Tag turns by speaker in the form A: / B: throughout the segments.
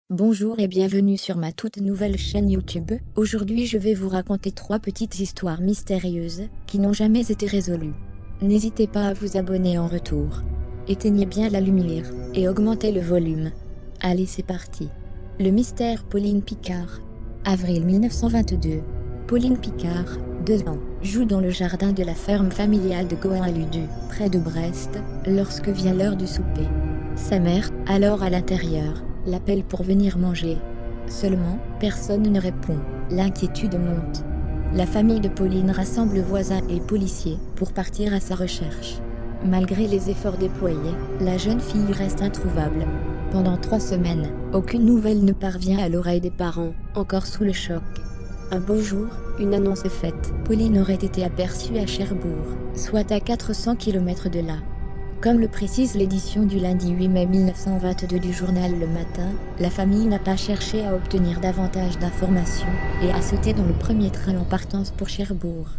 A: Bonjour et bienvenue sur ma toute nouvelle chaîne YouTube. Aujourd'hui je vais vous raconter 3 petites histoires mystérieuses qui n'ont jamais été résolues. N'hésitez pas à vous abonner en retour. Éteignez bien la lumière et augmentez le volume. Allez, c'est parti. Le mystère Pauline Picard. Avril 1922. Pauline Picard, 2 ans, joue dans le jardin de la ferme familiale de Goin-Ludu, près de Brest, lorsque vient l'heure du souper. Sa mère, alors à l'intérieur, l'appelle pour venir manger. Seulement, personne ne répond. L'inquiétude monte. La famille de Pauline rassemble voisins et policiers pour partir à sa recherche. Malgré les efforts déployés, la jeune fille reste introuvable. Pendant 3 semaines, aucune nouvelle ne parvient à l'oreille des parents, encore sous le choc. Un beau jour, une annonce est faite. Pauline aurait été aperçue à Cherbourg, soit à 400 km de là. Comme le précise l'édition du lundi 8 mai 1922 du journal Le Matin, la famille n'a pas cherché à obtenir davantage d'informations et a sauté dans le premier train en partance pour Cherbourg.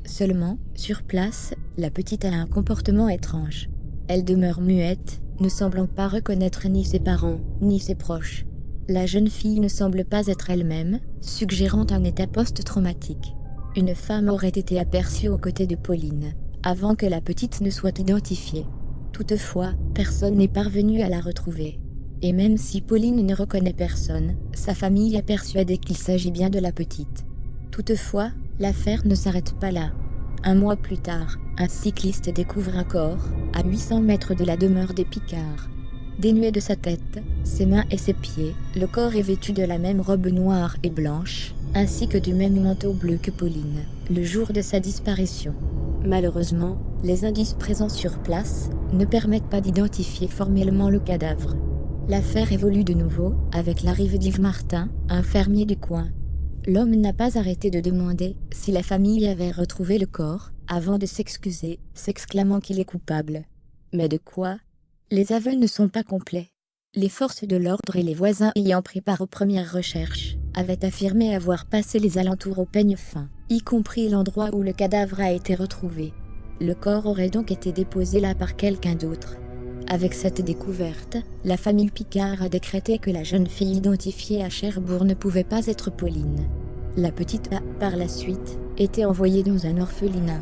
A: Seulement, sur place, la petite a un comportement étrange. Elle demeure muette, ne semblant pas reconnaître ni ses parents, ni ses proches. La jeune fille ne semble pas être elle-même, suggérant un état post-traumatique. Une femme aurait été aperçue aux côtés de Pauline, avant que la petite ne soit identifiée. Toutefois, personne n'est parvenu à la retrouver. Et même si Pauline ne reconnaît personne, sa famille est persuadée qu'il s'agit bien de la petite. Toutefois, l'affaire ne s'arrête pas là. Un mois plus tard, un cycliste découvre un corps, à 800 mètres de la demeure des Picards. Dénué de sa tête, ses mains et ses pieds, le corps est vêtu de la même robe noire et blanche, ainsi que du même manteau bleu que Pauline, le jour de sa disparition. Malheureusement, les indices présents sur place ne permettent pas d'identifier formellement le cadavre. L'affaire évolue de nouveau, avec l'arrivée d'Yves Martin, un fermier du coin. L'homme n'a pas arrêté de demander si la famille avait retrouvé le corps, avant de s'excuser, s'exclamant qu'il est coupable. Mais de quoi ? Les aveux ne sont pas complets. Les forces de l'ordre et les voisins ayant pris part aux premières recherches avaient affirmé avoir passé les alentours au peigne fin, y compris l'endroit où le cadavre a été retrouvé. Le corps aurait donc été déposé là par quelqu'un d'autre. Avec cette découverte, la famille Picard a décrété que la jeune fille identifiée à Cherbourg ne pouvait pas être Pauline. La petite a, par la suite, été envoyée dans un orphelinat.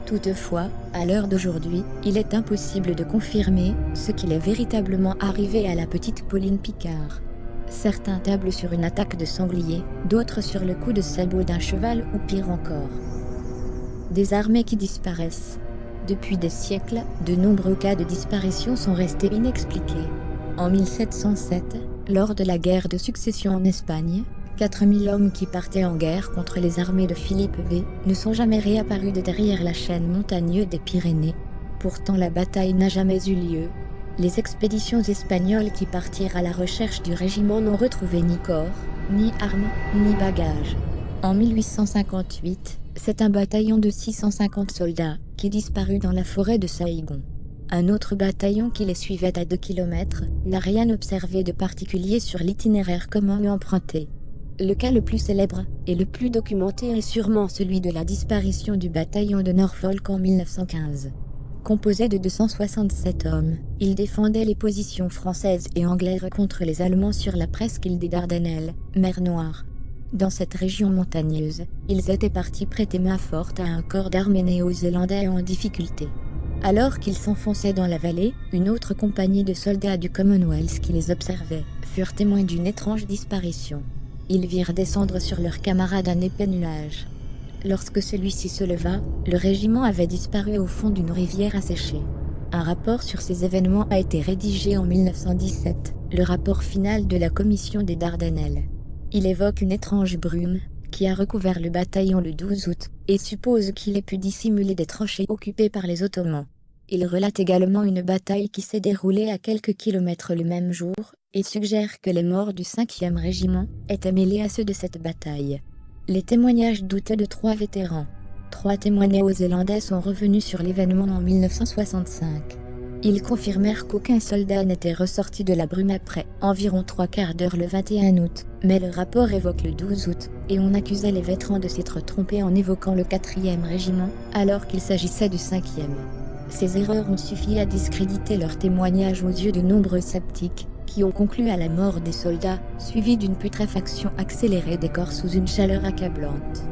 A: Toutefois, à l'heure d'aujourd'hui, il est impossible de confirmer ce qu'il est véritablement arrivé à la petite Pauline Picard. Certains tablent sur une attaque de sanglier, d'autres sur le coup de sabot d'un cheval ou pire encore. Des armées qui disparaissent. Depuis des siècles, de nombreux cas de disparition sont restés inexpliqués. En 1707, lors de la guerre de succession en Espagne, 4000 hommes qui partaient en guerre contre les armées de Philippe V ne sont jamais réapparus de derrière la chaîne montagneuse des Pyrénées. Pourtant la bataille n'a jamais eu lieu. Les expéditions espagnoles qui partirent à la recherche du régiment n'ont retrouvé ni corps, ni armes, ni bagages. En 1858, c'est un bataillon de 650 soldats qui disparut dans la forêt de Saïgon. Un autre bataillon qui les suivait à 2 km n'a rien observé de particulier sur l'itinéraire commun emprunté. Le cas le plus célèbre et le plus documenté est sûrement celui de la disparition du bataillon de Norfolk en 1915. Composé de 267 hommes, il défendait les positions françaises et anglaises contre les Allemands sur la presqu'île des Dardanelles, mer Noire. Dans cette région montagneuse, ils étaient partis prêter main forte à un corps d'armée néo-zélandais en difficulté. Alors qu'ils s'enfonçaient dans la vallée, une autre compagnie de soldats du Commonwealth qui les observait furent témoins d'une étrange disparition. Ils virent descendre sur leur camarade un épais nuage. Lorsque celui-ci se leva, le régiment avait disparu au fond d'une rivière asséchée. Un rapport sur ces événements a été rédigé en 1917, le rapport final de la commission des Dardanelles. Il évoque une étrange brume qui a recouvert le bataillon le 12 août et suppose qu'il ait pu dissimuler des tranchées occupées par les Ottomans. Il relate également une bataille qui s'est déroulée à quelques kilomètres le même jour et suggère que les morts du 5e régiment étaient mêlés à ceux de cette bataille. Les témoignages doutaient de 3 vétérans. 3 témoins néo-zélandais sont revenus sur l'événement en 1965. Ils confirmèrent qu'aucun soldat n'était ressorti de la brume après environ 3/4 d'heure le 21 août, mais le rapport évoque le 12 août, et on accusait les vétérans de s'être trompés en évoquant le 4e régiment, alors qu'il s'agissait du 5e. Ces erreurs ont suffi à discréditer leur témoignage aux yeux de nombreux sceptiques, qui ont conclu à la mort des soldats, suivie d'une putréfaction accélérée des corps sous une chaleur accablante.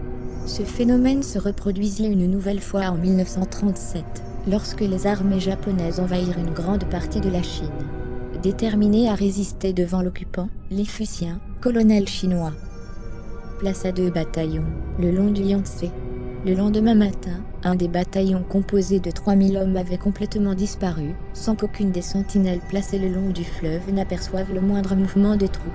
A: Ce phénomène se reproduisit une nouvelle fois en 1937, lorsque les armées japonaises envahirent une grande partie de la Chine. Déterminés à résister devant l'occupant, les Fusiens, colonels chinois, plaça 2 bataillons, le long du Yangtze. Le lendemain matin, un des bataillons composé de 3000 hommes avait complètement disparu, sans qu'aucune des sentinelles placées le long du fleuve n'aperçoive le moindre mouvement des troupes.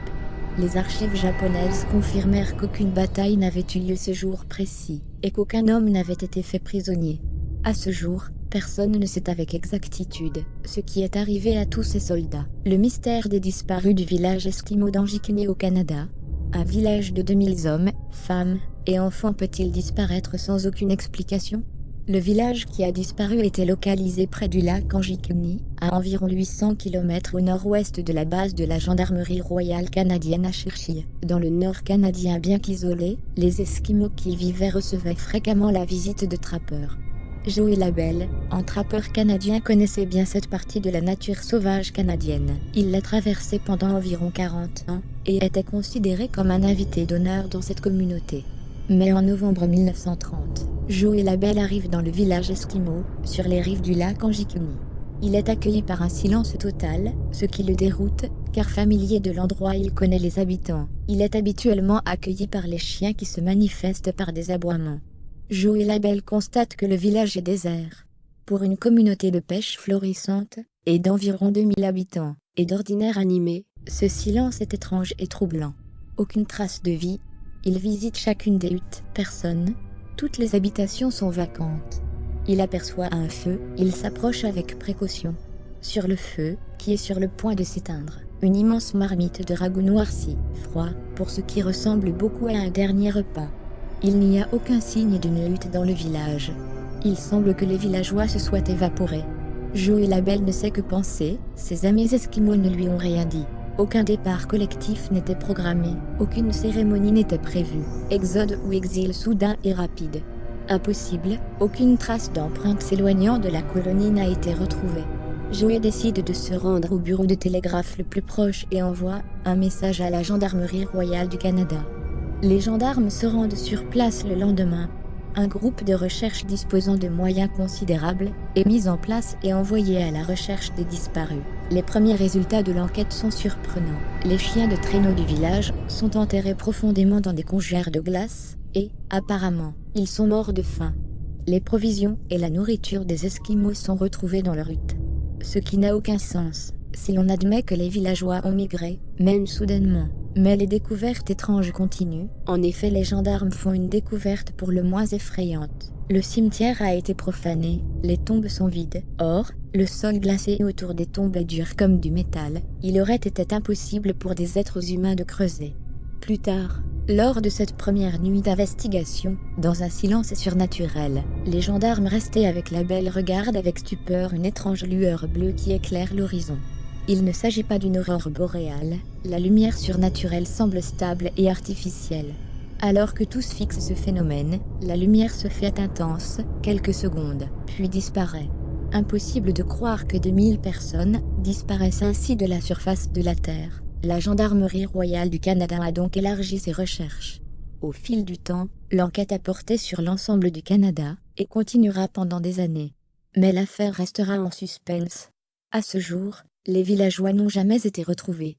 A: Les archives japonaises confirmèrent qu'aucune bataille n'avait eu lieu ce jour précis, et qu'aucun homme n'avait été fait prisonnier. À ce jour, personne ne sait avec exactitude ce qui est arrivé à tous ces soldats. Le mystère des disparus du village esquimau d'Anjikuni au Canada. Un village de 2000 hommes, femmes et enfants peut-il disparaître sans aucune explication? Le village qui a disparu était localisé près du lac Anjikuni, à environ 800 km au nord-ouest de la base de la gendarmerie royale canadienne à Churchill. Dans le nord canadien bien qu'isolé, les Esquimaux qui y vivaient recevaient fréquemment la visite de trappeurs. Joey Labelle, un trappeur canadien, connaissait bien cette partie de la nature sauvage canadienne. Il l'a traversée pendant environ 40 ans, et était considéré comme un invité d'honneur dans cette communauté. Mais en novembre 1930, Joey Labelle arrive dans le village esquimau, sur les rives du lac Anjikuni. Il est accueilli par un silence total, ce qui le déroute, car familier de l'endroit il connaît les habitants. Il est habituellement accueilli par les chiens qui se manifestent par des aboiements. Joey Labelle constate que le village est désert. Pour une communauté de pêche florissante, et d'environ 2000 habitants, et d'ordinaire animé, ce silence est étrange et troublant. Aucune trace de vie. Il visite chacune des huttes, personne. Toutes les habitations sont vacantes. Il aperçoit un feu, il s'approche avec précaution. Sur le feu, qui est sur le point de s'éteindre, une immense marmite de ragoût noirci, froid, pour ce qui ressemble beaucoup à un dernier repas. Il n'y a aucun signe d'une lutte dans le village. Il semble que les villageois se soient évaporés. Joey Labelle ne sait que penser, ses amis esquimaux ne lui ont rien dit. Aucun départ collectif n'était programmé, aucune cérémonie n'était prévue. Exode ou exil soudain et rapide. Impossible, aucune trace d'empreinte s'éloignant de la colonie n'a été retrouvée. Joey décide de se rendre au bureau de télégraphe le plus proche et envoie un message à la gendarmerie royale du Canada. Les gendarmes se rendent sur place le lendemain. Un groupe de recherche disposant de moyens considérables est mis en place et envoyé à la recherche des disparus. Les premiers résultats de l'enquête sont surprenants. Les chiens de traîneau du village sont enterrés profondément dans des congeries de glace et, apparemment, ils sont morts de faim. Les provisions et la nourriture des Esquimaux sont retrouvées dans leur hutte. Ce qui n'a aucun sens, si l'on admet que les villageois ont migré, même soudainement. Mais les découvertes étranges continuent. En effet, les gendarmes font une découverte pour le moins effrayante. Le cimetière a été profané, les tombes sont vides. Or, le sol glacé autour des tombes est dur comme du métal. Il aurait été impossible pour des êtres humains de creuser. Plus tard, lors de cette première nuit d'investigation, dans un silence surnaturel, les gendarmes restés avec Labelle regardent avec stupeur une étrange lueur bleue qui éclaire l'horizon. Il ne s'agit pas d'une aurore boréale, la lumière surnaturelle semble stable et artificielle. Alors que tous fixent ce phénomène, la lumière se fait intense, quelques secondes, puis disparaît. Impossible de croire que 2000 personnes disparaissent ainsi de la surface de la Terre. La gendarmerie royale du Canada a donc élargi ses recherches. Au fil du temps, l'enquête a porté sur l'ensemble du Canada, et continuera pendant des années. Mais l'affaire restera en suspense. À ce jour, les villageois n'ont jamais été retrouvés.